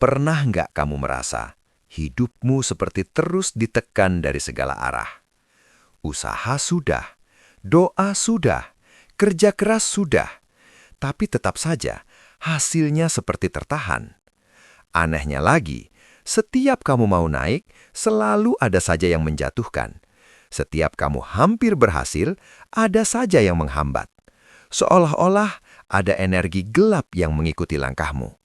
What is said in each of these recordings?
Pernah nggak kamu merasa hidupmu seperti terus ditekan dari segala arah? Usaha sudah, doa sudah, kerja keras sudah, tapi tetap saja hasilnya seperti tertahan. Anehnya lagi, setiap kamu mau naik, selalu ada saja yang menjatuhkan. Setiap kamu hampir berhasil, ada saja yang menghambat. Seolah-olah ada energi gelap yang mengikuti langkahmu.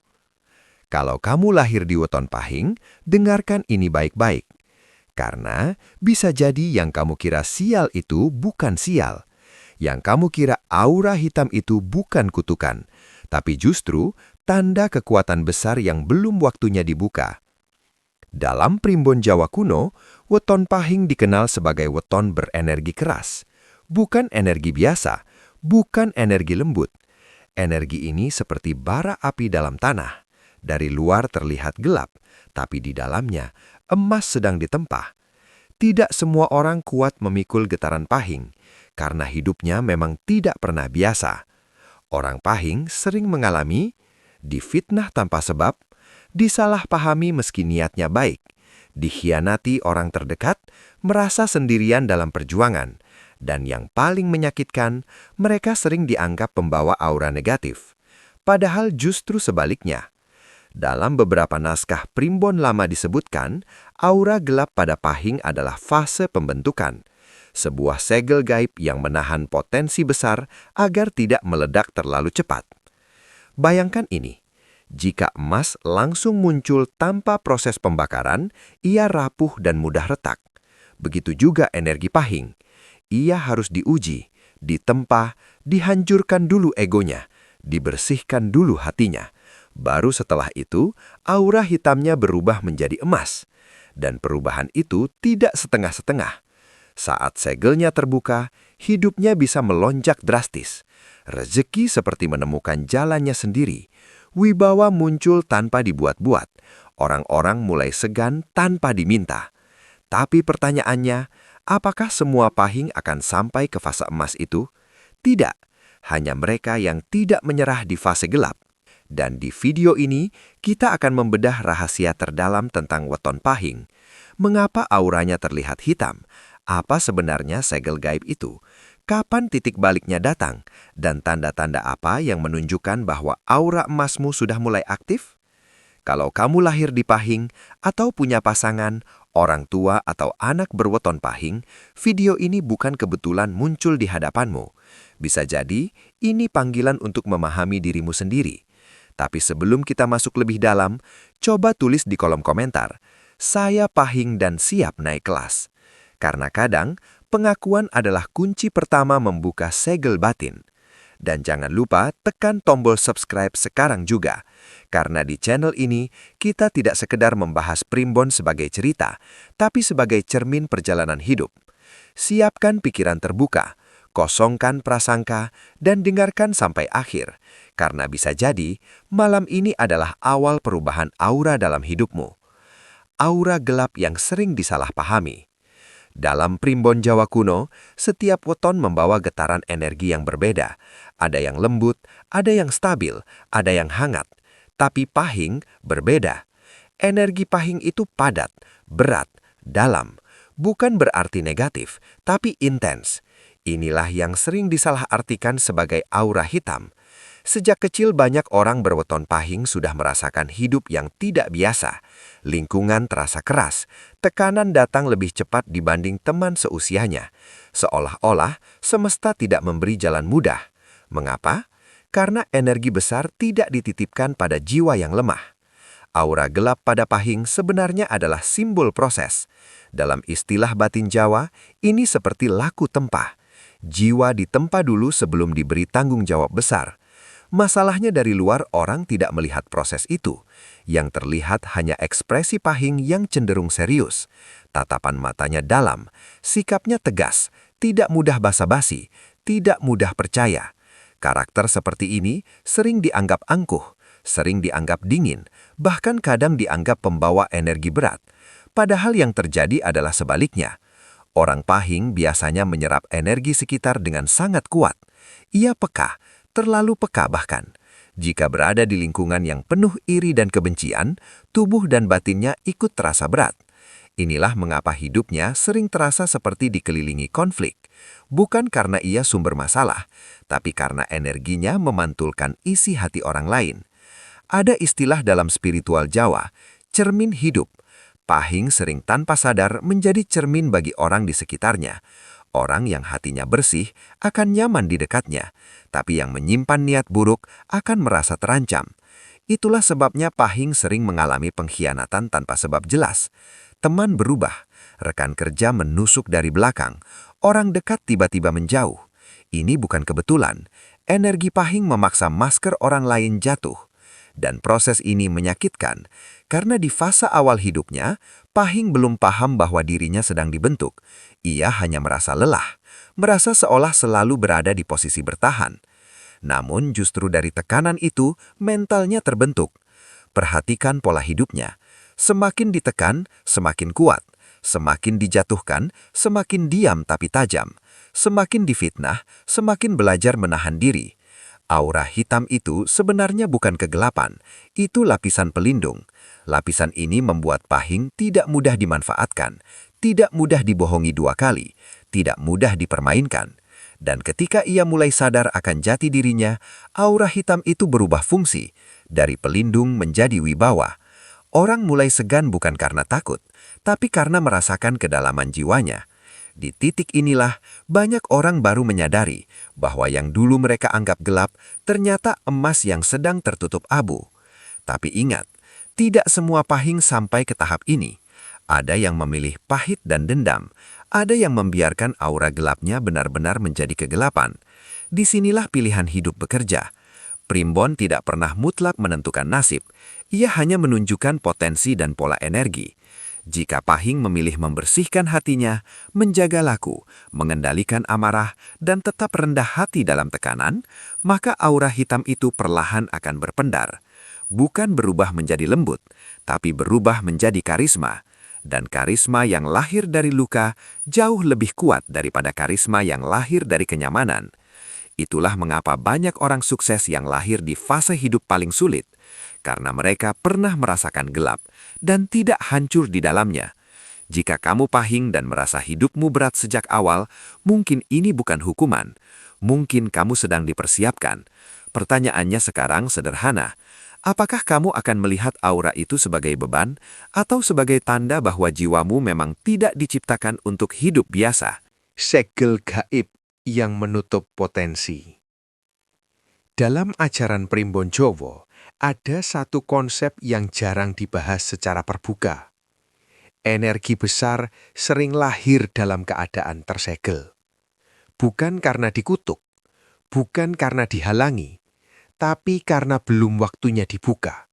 Kalau kamu lahir di weton pahing, dengarkan ini baik-baik. Karena bisa jadi yang kamu kira sial itu bukan sial. Yang kamu kira aura hitam itu bukan kutukan, tapi justru tanda kekuatan besar yang belum waktunya dibuka. Dalam primbon Jawa kuno, weton pahing dikenal sebagai weton berenergi keras. Bukan energi biasa, bukan energi lembut. Energi ini seperti bara api dalam tanah. Dari luar terlihat gelap, tapi di dalamnya emas sedang ditempah. Tidak semua orang kuat memikul getaran pahing, karena hidupnya memang tidak pernah biasa. Orang pahing sering mengalami difitnah tanpa sebab, disalahpahami meski niatnya baik, dikhianati orang terdekat, merasa sendirian dalam perjuangan, dan yang paling menyakitkan, mereka sering dianggap pembawa aura negatif. Padahal justru sebaliknya. Dalam beberapa naskah primbon lama disebutkan, aura gelap pada pahing adalah fase pembentukan. Sebuah segel gaib yang menahan potensi besar agar tidak meledak terlalu cepat. Bayangkan ini, jika emas langsung muncul tanpa proses pembakaran, ia rapuh dan mudah retak. Begitu juga energi pahing. Ia harus diuji, ditempa, dihancurkan dulu egonya, dibersihkan dulu hatinya. Baru setelah itu, aura hitamnya berubah menjadi emas. Dan perubahan itu tidak setengah-setengah. Saat segelnya terbuka, hidupnya bisa melonjak drastis. Rezeki seperti menemukan jalannya sendiri. Wibawa muncul tanpa dibuat-buat. Orang-orang mulai segan tanpa diminta. Tapi pertanyaannya, apakah semua pahing akan sampai ke fase emas itu? Tidak, hanya mereka yang tidak menyerah di fase gelap. Dan di video ini, kita akan membedah rahasia terdalam tentang weton pahing. Mengapa auranya terlihat hitam? Apa sebenarnya segel gaib itu? Kapan titik baliknya datang? Dan tanda-tanda apa yang menunjukkan bahwa aura emasmu sudah mulai aktif? Kalau kamu lahir di pahing, atau punya pasangan, orang tua atau anak berweton pahing, video ini bukan kebetulan muncul di hadapanmu. Bisa jadi, ini panggilan untuk memahami dirimu sendiri. Tapi sebelum kita masuk lebih dalam, coba tulis di kolom komentar, "Saya pahing dan siap naik kelas." Karena kadang, pengakuan adalah kunci pertama membuka segel batin. Dan jangan lupa tekan tombol subscribe sekarang juga. Karena di channel ini, kita tidak sekedar membahas primbon sebagai cerita, tapi sebagai cermin perjalanan hidup. Siapkan pikiran terbuka, kosongkan prasangka, dan dengarkan sampai akhir. Karena bisa jadi, malam ini adalah awal perubahan aura dalam hidupmu. Aura gelap yang sering disalahpahami. Dalam primbon Jawa kuno, setiap weton membawa getaran energi yang berbeda. Ada yang lembut, ada yang stabil, ada yang hangat. Tapi pahing berbeda. Energi pahing itu padat, berat, dalam. Bukan berarti negatif, tapi intens. Inilah yang sering disalahartikan sebagai aura hitam. Sejak kecil banyak orang berweton pahing sudah merasakan hidup yang tidak biasa. Lingkungan terasa keras, tekanan datang lebih cepat dibanding teman seusianya. Seolah-olah semesta tidak memberi jalan mudah. Mengapa? Karena energi besar tidak dititipkan pada jiwa yang lemah. Aura gelap pada pahing sebenarnya adalah simbol proses. Dalam istilah batin Jawa, ini seperti laku tempah. Jiwa ditempa dulu sebelum diberi tanggung jawab besar. Masalahnya dari luar orang tidak melihat proses itu. Yang terlihat hanya ekspresi pahing yang cenderung serius. Tatapan matanya dalam, sikapnya tegas, tidak mudah basa-basi, tidak mudah percaya. Karakter seperti ini sering dianggap angkuh, sering dianggap dingin, bahkan kadang dianggap pembawa energi berat. Padahal yang terjadi adalah sebaliknya. Orang pahing biasanya menyerap energi sekitar dengan sangat kuat. Ia peka, terlalu peka bahkan. Jika berada di lingkungan yang penuh iri dan kebencian, tubuh dan batinnya ikut terasa berat. Inilah mengapa hidupnya sering terasa seperti dikelilingi konflik. Bukan karena ia sumber masalah, tapi karena energinya memantulkan isi hati orang lain. Ada istilah dalam spiritual Jawa, cermin hidup. Pahing sering tanpa sadar menjadi cermin bagi orang di sekitarnya. Orang yang hatinya bersih akan nyaman di dekatnya, tapi yang menyimpan niat buruk akan merasa terancam. Itulah sebabnya Pahing sering mengalami pengkhianatan tanpa sebab jelas. Teman berubah, rekan kerja menusuk dari belakang, orang dekat tiba-tiba menjauh. Ini bukan kebetulan, energi Pahing memaksa masker orang lain jatuh. Dan proses ini menyakitkan, karena di fase awal hidupnya, Pahing belum paham bahwa dirinya sedang dibentuk. Ia hanya merasa lelah, merasa seolah selalu berada di posisi bertahan. Namun justru dari tekanan itu, mentalnya terbentuk. Perhatikan pola hidupnya. Semakin ditekan, semakin kuat. Semakin dijatuhkan, semakin diam tapi tajam. Semakin difitnah, semakin belajar menahan diri. Aura hitam itu sebenarnya bukan kegelapan, itu lapisan pelindung. Lapisan ini membuat Pahing tidak mudah dimanfaatkan, tidak mudah dibohongi dua kali, tidak mudah dipermainkan. Dan ketika ia mulai sadar akan jati dirinya, aura hitam itu berubah fungsi, dari pelindung menjadi wibawa. Orang mulai segan bukan karena takut, tapi karena merasakan kedalaman jiwanya. Di titik inilah, banyak orang baru menyadari bahwa yang dulu mereka anggap gelap ternyata emas yang sedang tertutup abu. Tapi ingat, tidak semua Pahing sampai ke tahap ini. Ada yang memilih pahit dan dendam, ada yang membiarkan aura gelapnya benar-benar menjadi kegelapan. Disinilah pilihan hidup bekerja. Primbon tidak pernah mutlak menentukan nasib, ia hanya menunjukkan potensi dan pola energi. Jika Pahing memilih membersihkan hatinya, menjaga laku, mengendalikan amarah, dan tetap rendah hati dalam tekanan, maka aura hitam itu perlahan akan berpendar. Bukan berubah menjadi lembut, tapi berubah menjadi karisma. Dan karisma yang lahir dari luka jauh lebih kuat daripada karisma yang lahir dari kenyamanan. Itulah mengapa banyak orang sukses yang lahir di fase hidup paling sulit, karena mereka pernah merasakan gelap dan tidak hancur di dalamnya. Jika kamu Pahing dan merasa hidupmu berat sejak awal, mungkin ini bukan hukuman. Mungkin kamu sedang dipersiapkan. Pertanyaannya sekarang sederhana. Apakah kamu akan melihat aura itu sebagai beban atau sebagai tanda bahwa jiwamu memang tidak diciptakan untuk hidup biasa? Segel gaib yang menutup potensi. Dalam ajaran Primbon Jowo, ada satu konsep yang jarang dibahas secara terbuka. Energi besar sering lahir dalam keadaan tersegel. Bukan karena dikutuk, bukan karena dihalangi, tapi karena belum waktunya dibuka.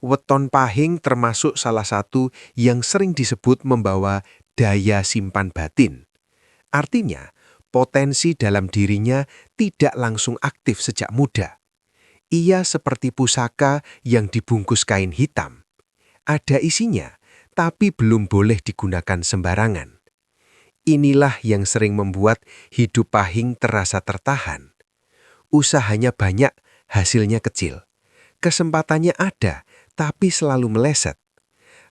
Weton Pahing termasuk salah satu yang sering disebut membawa daya simpan batin. Artinya, potensi dalam dirinya tidak langsung aktif sejak muda. Ia seperti pusaka yang dibungkus kain hitam. Ada isinya, tapi belum boleh digunakan sembarangan. Inilah yang sering membuat hidup Pahing terasa tertahan. Usahanya banyak, hasilnya kecil. Kesempatannya ada, tapi selalu meleset.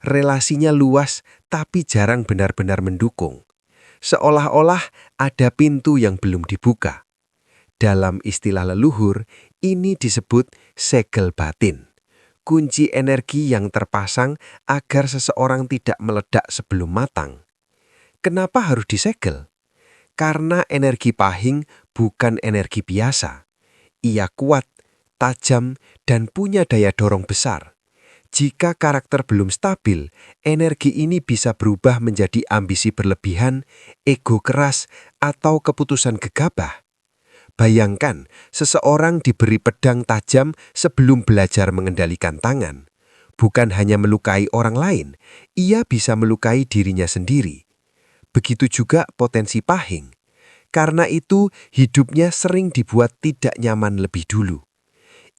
Relasinya luas, tapi jarang benar-benar mendukung. Seolah-olah ada pintu yang belum dibuka. Dalam istilah leluhur, ini disebut segel batin. Kunci energi yang terpasang agar seseorang tidak meledak sebelum matang. Kenapa harus disegel? Karena energi Pahing bukan energi biasa. Ia kuat, tajam, dan punya daya dorong besar. Jika karakter belum stabil, energi ini bisa berubah menjadi ambisi berlebihan, ego keras, atau keputusan gegabah. Bayangkan, seseorang diberi pedang tajam sebelum belajar mengendalikan tangan. Bukan hanya melukai orang lain, ia bisa melukai dirinya sendiri. Begitu juga potensi Pahing. Karena itu, hidupnya sering dibuat tidak nyaman lebih dulu.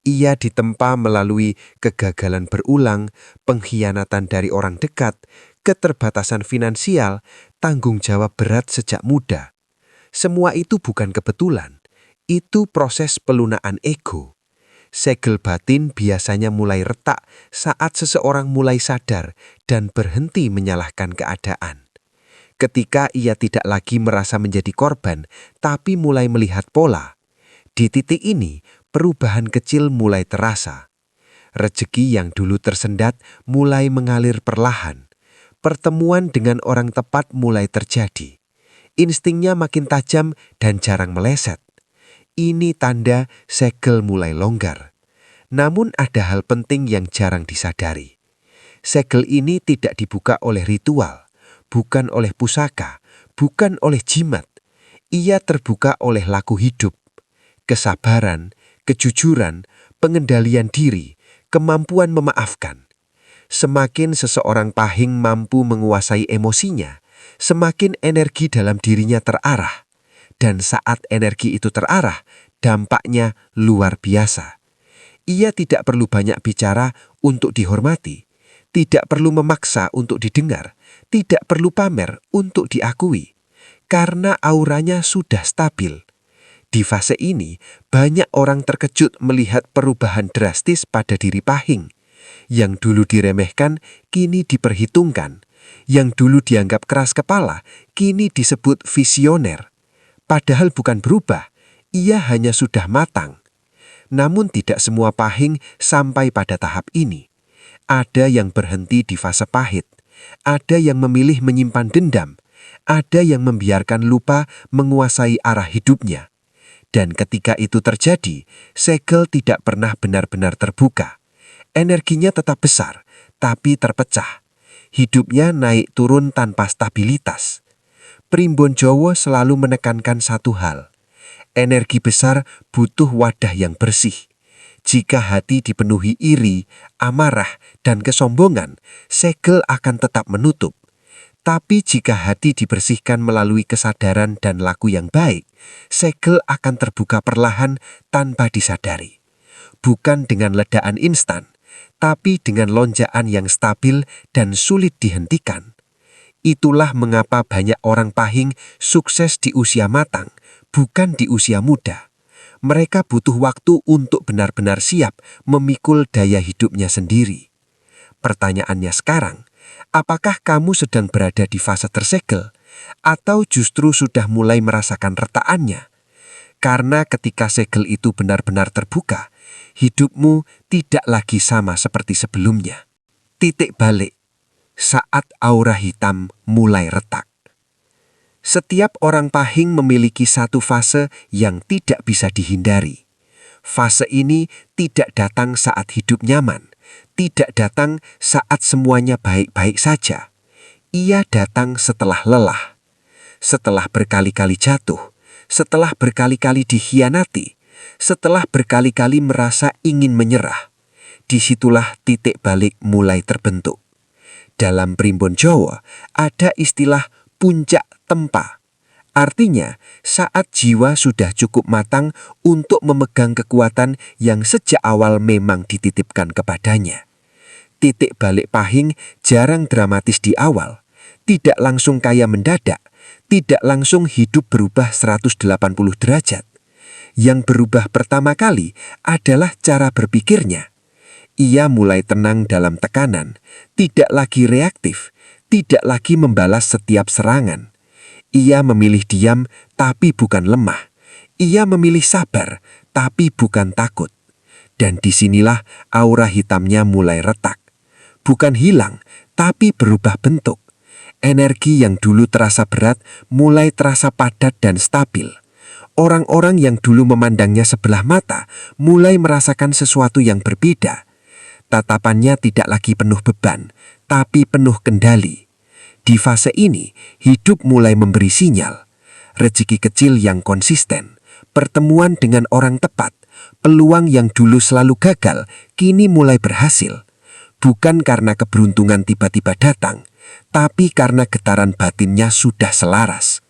Ia ditempa melalui kegagalan berulang, pengkhianatan dari orang dekat, keterbatasan finansial, tanggung jawab berat sejak muda. Semua itu bukan kebetulan. Itu proses pelunaan ego. Segel batin biasanya mulai retak saat seseorang mulai sadar dan berhenti menyalahkan keadaan. Ketika ia tidak lagi merasa menjadi korban, tapi mulai melihat pola. Di titik ini, perubahan kecil mulai terasa. Rezeki yang dulu tersendat mulai mengalir perlahan. Pertemuan dengan orang tepat mulai terjadi. Instingnya makin tajam dan jarang meleset. Ini tanda segel mulai longgar. Namun ada hal penting yang jarang disadari. Segel ini tidak dibuka oleh ritual, bukan oleh pusaka, bukan oleh jimat. Ia terbuka oleh laku hidup, kesabaran, kejujuran, pengendalian diri, kemampuan memaafkan. Semakin seseorang pahing mampu menguasai emosinya, semakin energi dalam dirinya terarah. Dan saat energi itu terarah, dampaknya luar biasa. Ia tidak perlu banyak bicara untuk dihormati, tidak perlu memaksa untuk didengar, tidak perlu pamer untuk diakui, karena auranya sudah stabil. Di fase ini, banyak orang terkejut melihat perubahan drastis pada diri pahing. Yang dulu diremehkan, kini diperhitungkan. Yang dulu dianggap keras kepala, kini disebut visioner. Padahal bukan berubah, ia hanya sudah matang. Namun tidak semua pahing sampai pada tahap ini. Ada yang berhenti di fase pahit, ada yang memilih menyimpan dendam, ada yang membiarkan lupa menguasai arah hidupnya. Dan ketika itu terjadi, segel tidak pernah benar-benar terbuka. Energinya tetap besar, tapi terpecah. Hidupnya naik turun tanpa stabilitas. Primbon Jowo selalu menekankan satu hal. Energi besar butuh wadah yang bersih. Jika hati dipenuhi iri, amarah, dan kesombongan, segel akan tetap menutup. Tapi jika hati dibersihkan melalui kesadaran dan laku yang baik, segel akan terbuka perlahan tanpa disadari. Bukan dengan ledakan instan, tapi dengan lonjakan yang stabil dan sulit dihentikan. Itulah mengapa banyak orang pahing sukses di usia matang, bukan di usia muda. Mereka butuh waktu untuk benar-benar siap memikul daya hidupnya sendiri. Pertanyaannya sekarang, apakah kamu sedang berada di fase tersegel, atau justru sudah mulai merasakan retakannya? Karena ketika segel itu benar-benar terbuka, hidupmu tidak lagi sama seperti sebelumnya. Titik balik. Saat aura hitam mulai retak. Setiap orang pahing memiliki satu fase yang tidak bisa dihindari. Fase ini tidak datang saat hidup nyaman, tidak datang saat semuanya baik-baik saja. Ia datang setelah lelah, setelah berkali-kali jatuh, setelah berkali-kali dikhianati, setelah berkali-kali merasa ingin menyerah. Disitulah titik balik mulai terbentuk. Dalam Primbon Jowo ada istilah puncak tempa. Artinya, saat jiwa sudah cukup matang untuk memegang kekuatan yang sejak awal memang dititipkan kepadanya. Titik balik pahing jarang dramatis di awal, tidak langsung kaya mendadak, tidak langsung hidup berubah 180 derajat. Yang berubah pertama kali adalah cara berpikirnya. Ia mulai tenang dalam tekanan, tidak lagi reaktif, tidak lagi membalas setiap serangan. Ia memilih diam, tapi bukan lemah. Ia memilih sabar, tapi bukan takut. Dan disinilah aura hitamnya mulai retak. Bukan hilang, tapi berubah bentuk. Energi yang dulu terasa berat mulai terasa padat dan stabil. Orang-orang yang dulu memandangnya sebelah mata mulai merasakan sesuatu yang berbeda. Tatapannya tidak lagi penuh beban, tapi penuh kendali. Di fase ini, hidup mulai memberi sinyal. Rezeki kecil yang konsisten, pertemuan dengan orang tepat, peluang yang dulu selalu gagal, kini mulai berhasil. Bukan karena keberuntungan tiba-tiba datang, tapi karena getaran batinnya sudah selaras.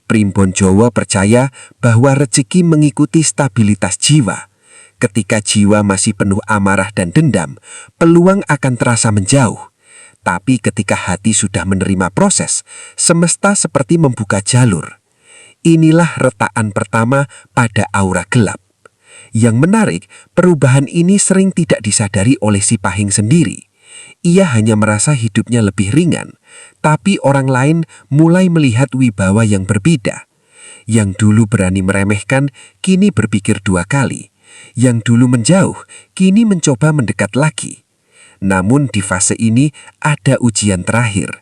Primbon Jowo percaya bahwa rezeki mengikuti stabilitas jiwa. Ketika jiwa masih penuh amarah dan dendam, peluang akan terasa menjauh. Tapi ketika hati sudah menerima proses, semesta seperti membuka jalur. Inilah retakan pertama pada aura gelap. Yang menarik, perubahan ini sering tidak disadari oleh si Pahing sendiri. Ia hanya merasa hidupnya lebih ringan, tapi orang lain mulai melihat wibawa yang berbeda. Yang dulu berani meremehkan, kini berpikir dua kali. Yang dulu menjauh, kini mencoba mendekat lagi. Namun di fase ini ada ujian terakhir.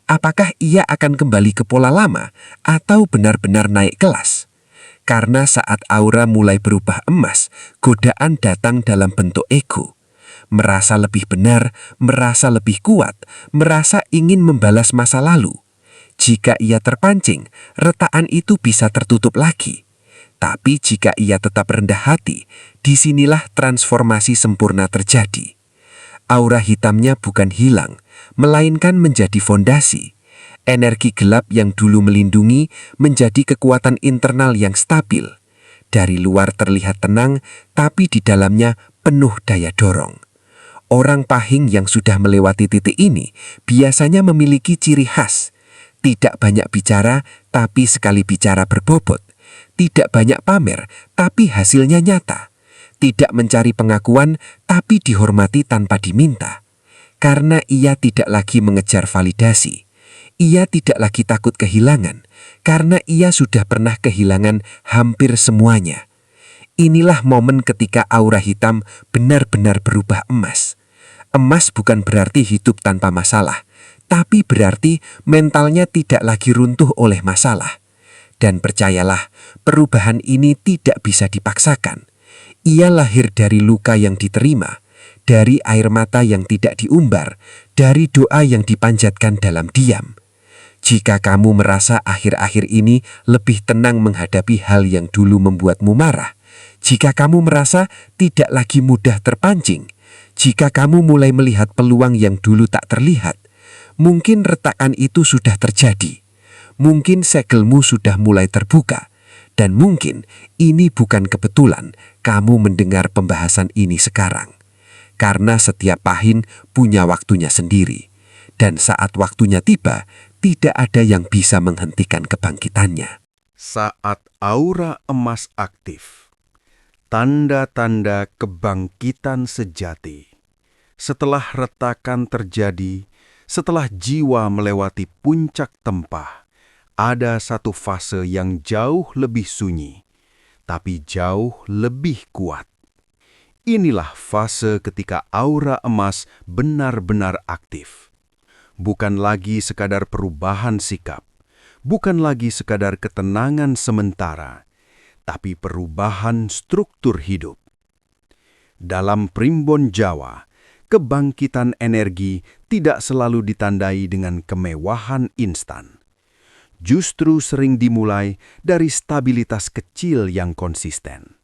Apakah ia akan kembali ke pola lama atau benar-benar naik kelas? Karena saat aura mulai berubah emas, godaan datang dalam bentuk ego. Merasa lebih benar, merasa lebih kuat, merasa ingin membalas masa lalu. Jika ia terpancing, retakan itu bisa tertutup lagi. Tapi jika ia tetap rendah hati, disinilah transformasi sempurna terjadi. Aura hitamnya bukan hilang, melainkan menjadi fondasi. Energi gelap yang dulu melindungi menjadi kekuatan internal yang stabil. Dari luar terlihat tenang, tapi di dalamnya penuh daya dorong. Orang Pahing yang sudah melewati titik ini biasanya memiliki ciri khas. Tidak banyak bicara, tapi sekali bicara berbobot. Tidak banyak pamer, tapi hasilnya nyata. Tidak mencari pengakuan, tapi dihormati tanpa diminta. Karena ia tidak lagi mengejar validasi. Ia tidak lagi takut kehilangan, karena ia sudah pernah kehilangan hampir semuanya. Inilah momen ketika aura hitam benar-benar berubah emas. Emas bukan berarti hidup tanpa masalah, tapi berarti mentalnya tidak lagi runtuh oleh masalah. Dan percayalah, perubahan ini tidak bisa dipaksakan. Ia lahir dari luka yang diterima, dari air mata yang tidak diumbar, dari doa yang dipanjatkan dalam diam. Jika kamu merasa akhir-akhir ini lebih tenang menghadapi hal yang dulu membuatmu marah, jika kamu merasa tidak lagi mudah terpancing, jika kamu mulai melihat peluang yang dulu tak terlihat, mungkin retakan itu sudah terjadi. Mungkin segelmu sudah mulai terbuka. Dan mungkin ini bukan kebetulan kamu mendengar pembahasan ini sekarang. Karena setiap Pahing punya waktunya sendiri. Dan saat waktunya tiba, tidak ada yang bisa menghentikan kebangkitannya. Saat aura emas aktif, tanda-tanda kebangkitan sejati. Setelah retakan terjadi, setelah jiwa melewati puncak tempah, ada satu fase yang jauh lebih sunyi, tapi jauh lebih kuat. Inilah fase ketika aura emas benar-benar aktif. Bukan lagi sekadar perubahan sikap, bukan lagi sekadar ketenangan sementara, tapi perubahan struktur hidup. Dalam primbon Jawa, kebangkitan energi tidak selalu ditandai dengan kemewahan instan. Justru sering dimulai dari stabilitas kecil yang konsisten.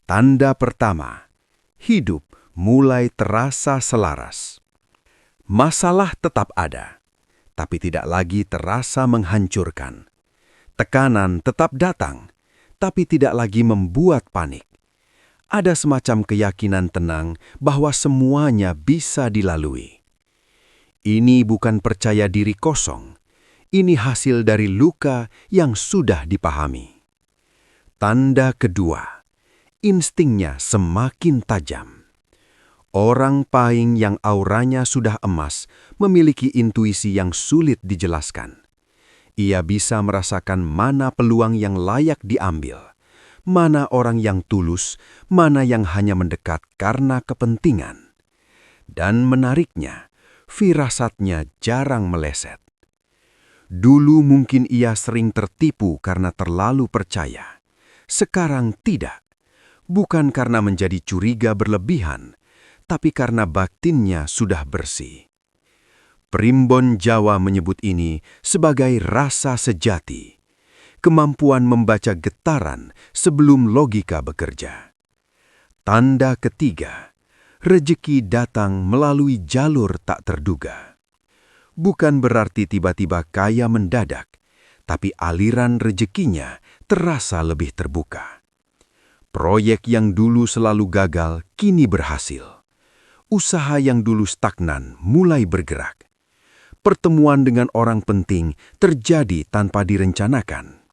Tanda pertama, hidup mulai terasa selaras. Masalah tetap ada, tapi tidak lagi terasa menghancurkan. Tekanan tetap datang, tapi tidak lagi membuat panik. Ada semacam keyakinan tenang bahwa semuanya bisa dilalui. Ini bukan percaya diri kosong, ini hasil dari luka yang sudah dipahami. Tanda kedua, instingnya semakin tajam. Orang Pahing yang auranya sudah emas memiliki intuisi yang sulit dijelaskan. Ia bisa merasakan mana peluang yang layak diambil, mana orang yang tulus, mana yang hanya mendekat karena kepentingan. Dan menariknya, firasatnya jarang meleset. Dulu mungkin ia sering tertipu karena terlalu percaya. Sekarang tidak. Bukan karena menjadi curiga berlebihan, tapi karena batinnya sudah bersih. Primbon Jawa menyebut ini sebagai rasa sejati, kemampuan membaca getaran sebelum logika bekerja. Tanda ketiga, rejeki datang melalui jalur tak terduga. Bukan berarti tiba-tiba kaya mendadak, tapi aliran rejekinya terasa lebih terbuka. Proyek yang dulu selalu gagal kini berhasil. Usaha yang dulu stagnan mulai bergerak. Pertemuan dengan orang penting terjadi tanpa direncanakan.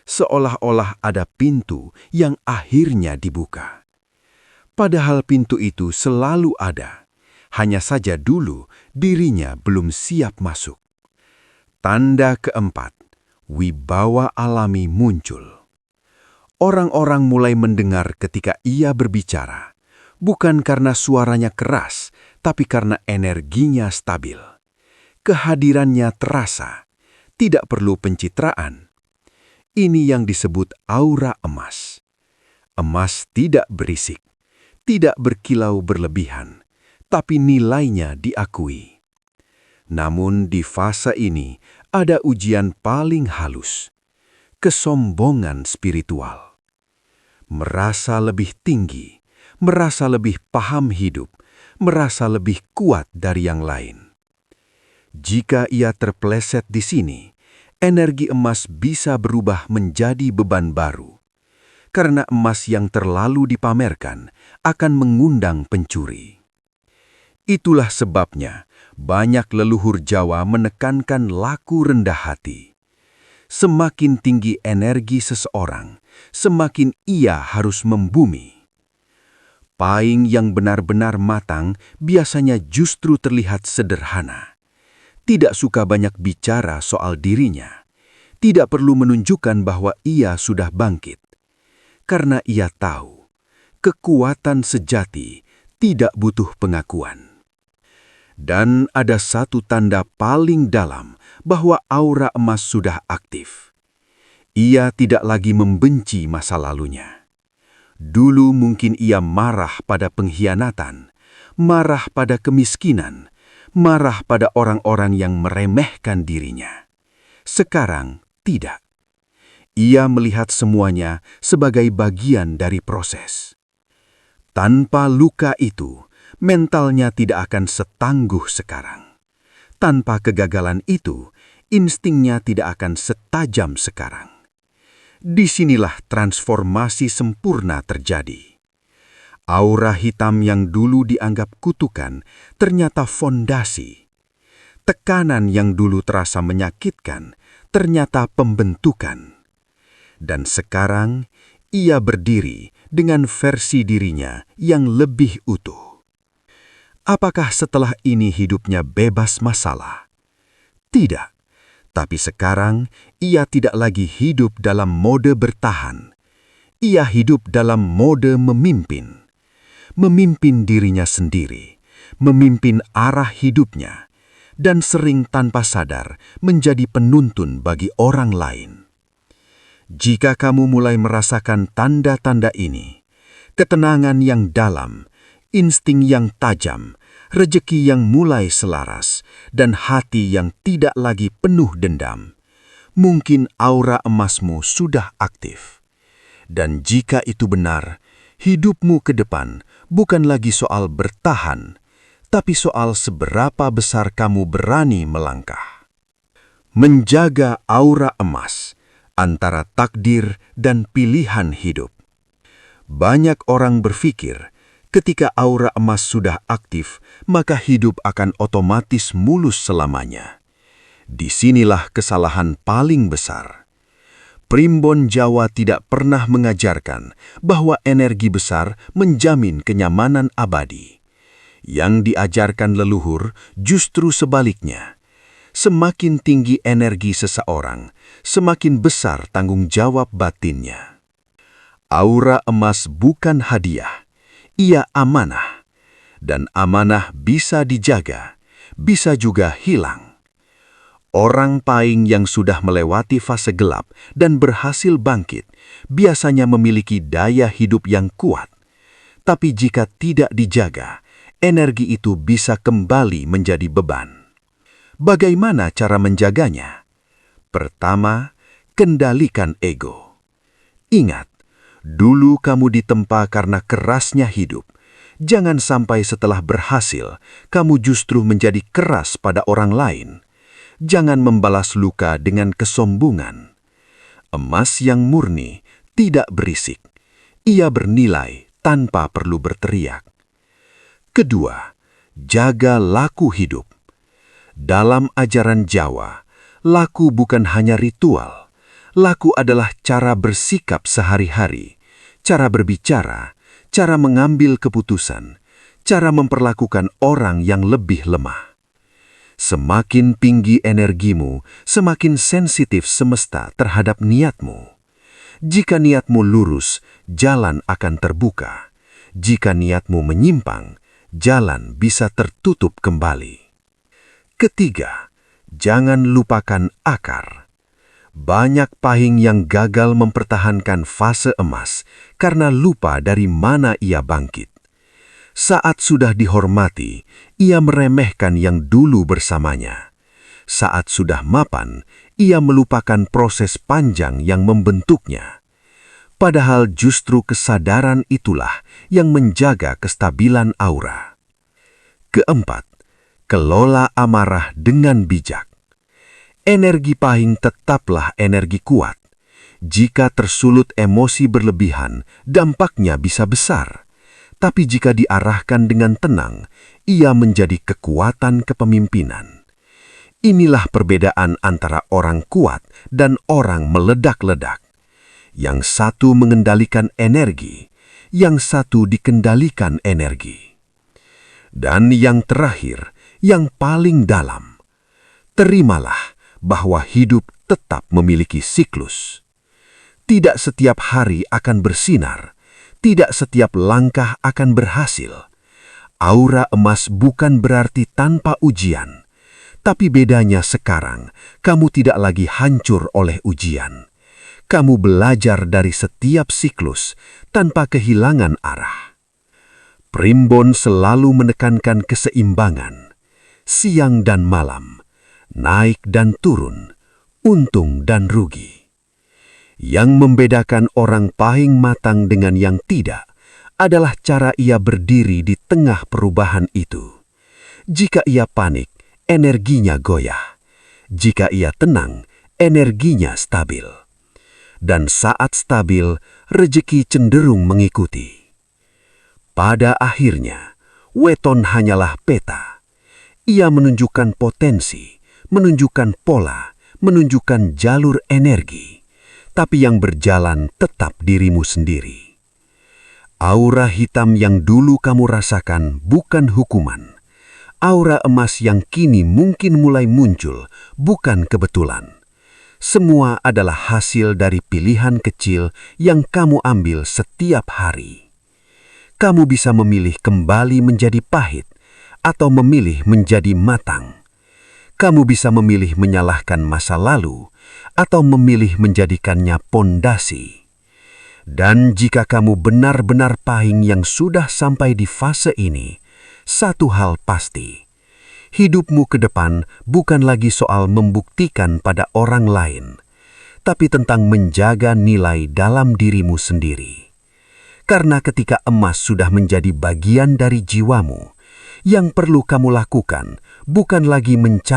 seolah-olah ada pintu yang akhirnya dibuka. Padahal pintu itu selalu ada, hanya saja dulu dirinya belum siap masuk. Tanda keempat, wibawa alami muncul. Orang-orang mulai mendengar ketika ia berbicara, bukan karena suaranya keras, tapi karena energinya stabil. Kehadirannya terasa, tidak perlu pencitraan. Ini yang disebut aura emas. Emas tidak berisik, tidak berkilau berlebihan, tapi nilainya diakui. Namun di fase ini ada ujian paling halus, kesombongan spiritual. Merasa lebih tinggi, merasa lebih paham hidup, merasa lebih kuat dari yang lain. Jika ia terpeleset di sini, energi emas bisa berubah menjadi beban baru. Karena emas yang terlalu dipamerkan akan mengundang pencuri. Itulah sebabnya banyak leluhur Jawa menekankan laku rendah hati. Semakin tinggi energi seseorang, semakin ia harus membumi. Paing yang benar-benar matang biasanya justru terlihat sederhana. Tidak suka banyak bicara soal dirinya. Tidak perlu menunjukkan bahwa ia sudah bangkit. Karena ia tahu, kekuatan sejati tidak butuh pengakuan. Dan ada satu tanda paling dalam bahwa aura emas sudah aktif. Ia tidak lagi membenci masa lalunya. Dulu mungkin ia marah pada pengkhianatan, marah pada kemiskinan, marah pada orang-orang yang meremehkan dirinya. Sekarang tidak. Ia melihat semuanya sebagai bagian dari proses. Tanpa luka itu, mentalnya tidak akan setangguh sekarang. Tanpa kegagalan itu, instingnya tidak akan setajam sekarang. Disinilah transformasi sempurna terjadi. Aura hitam yang dulu dianggap kutukan ternyata fondasi. Tekanan yang dulu terasa menyakitkan ternyata pembentukan. Dan sekarang ia berdiri dengan versi dirinya yang lebih utuh. Apakah setelah ini hidupnya bebas masalah? Tidak, tapi sekarang ia tidak lagi hidup dalam mode bertahan. Ia hidup dalam mode memimpin. Memimpin dirinya sendiri, memimpin arah hidupnya, dan sering tanpa sadar menjadi penuntun bagi orang lain. Jika kamu mulai merasakan tanda-tanda ini, ketenangan yang dalam, insting yang tajam, rejeki yang mulai selaras, dan hati yang tidak lagi penuh dendam, mungkin aura emasmu sudah aktif. Dan jika itu benar, hidupmu ke depan bukan lagi soal bertahan, tapi soal seberapa besar kamu berani melangkah. Menjaga aura emas antara takdir dan pilihan hidup. Banyak orang berpikir, ketika aura emas sudah aktif, maka hidup akan otomatis mulus selamanya. Disinilah kesalahan paling besar. Primbon Jawa tidak pernah mengajarkan bahwa energi besar menjamin kenyamanan abadi. Yang diajarkan leluhur justru sebaliknya. Semakin tinggi energi seseorang, semakin besar tanggung jawab batinnya. Aura emas bukan hadiah, ia amanah. Dan amanah bisa dijaga, bisa juga hilang. Orang paing yang sudah melewati fase gelap dan berhasil bangkit, biasanya memiliki daya hidup yang kuat. Tapi jika tidak dijaga, energi itu bisa kembali menjadi beban. Bagaimana cara menjaganya? Pertama, kendalikan ego. Ingat, dulu kamu ditempa karena kerasnya hidup. Jangan sampai setelah berhasil, kamu justru menjadi keras pada orang lain. Jangan membalas luka dengan kesombongan. Emas yang murni tidak berisik. Ia bernilai tanpa perlu berteriak. Kedua, jaga laku hidup. Dalam ajaran Jawa, laku bukan hanya ritual. Laku adalah cara bersikap sehari-hari, cara berbicara, cara mengambil keputusan, cara memperlakukan orang yang lebih lemah. Semakin tinggi energimu, semakin sensitif semesta terhadap niatmu. Jika niatmu lurus, jalan akan terbuka. Jika niatmu menyimpang, jalan bisa tertutup kembali. Ketiga, jangan lupakan akar. Banyak pahing yang gagal mempertahankan fase emas karena lupa dari mana ia bangkit. Saat sudah dihormati, ia meremehkan yang dulu bersamanya. Saat sudah mapan, ia melupakan proses panjang yang membentuknya. Padahal justru kesadaran itulah yang menjaga kestabilan aura. Keempat, kelola amarah dengan bijak. Energi pahing tetaplah energi kuat. Jika tersulut emosi berlebihan, dampaknya bisa besar. Tapi jika diarahkan dengan tenang, ia menjadi kekuatan kepemimpinan. Inilah perbedaan antara orang kuat dan orang meledak-ledak. Yang satu mengendalikan energi, yang satu dikendalikan energi. Dan yang terakhir, yang paling dalam, terimalah bahwa hidup tetap memiliki siklus. Tidak setiap hari akan bersinar, tidak setiap langkah akan berhasil. Aura emas bukan berarti tanpa ujian, tapi bedanya sekarang kamu tidak lagi hancur oleh ujian. Kamu belajar dari setiap siklus tanpa kehilangan arah. Primbon selalu menekankan keseimbangan, siang dan malam, naik dan turun, untung dan rugi. Yang membedakan orang pahing matang dengan yang tidak adalah cara ia berdiri di tengah perubahan itu. Jika ia panik, energinya goyah. Jika ia tenang, energinya stabil. Dan saat stabil, rejeki cenderung mengikuti. Pada akhirnya, weton hanyalah peta. Ia menunjukkan potensi, menunjukkan pola, menunjukkan jalur energi. Tapi yang berjalan tetap dirimu sendiri. Aura hitam yang dulu kamu rasakan bukan hukuman. Aura emas yang kini mungkin mulai muncul bukan kebetulan. Semua adalah hasil dari pilihan kecil yang kamu ambil setiap hari. Kamu bisa memilih kembali menjadi pahit atau memilih menjadi matang. Kamu bisa memilih menyalahkan masa lalu atau memilih menjadikannya pondasi. Dan jika kamu benar-benar pahing yang sudah sampai di fase ini, satu hal pasti. Hidupmu ke depan bukan lagi soal membuktikan pada orang lain, tapi tentang menjaga nilai dalam dirimu sendiri. Karena ketika emas sudah menjadi bagian dari jiwamu, yang perlu kamu lakukan bukan lagi mencari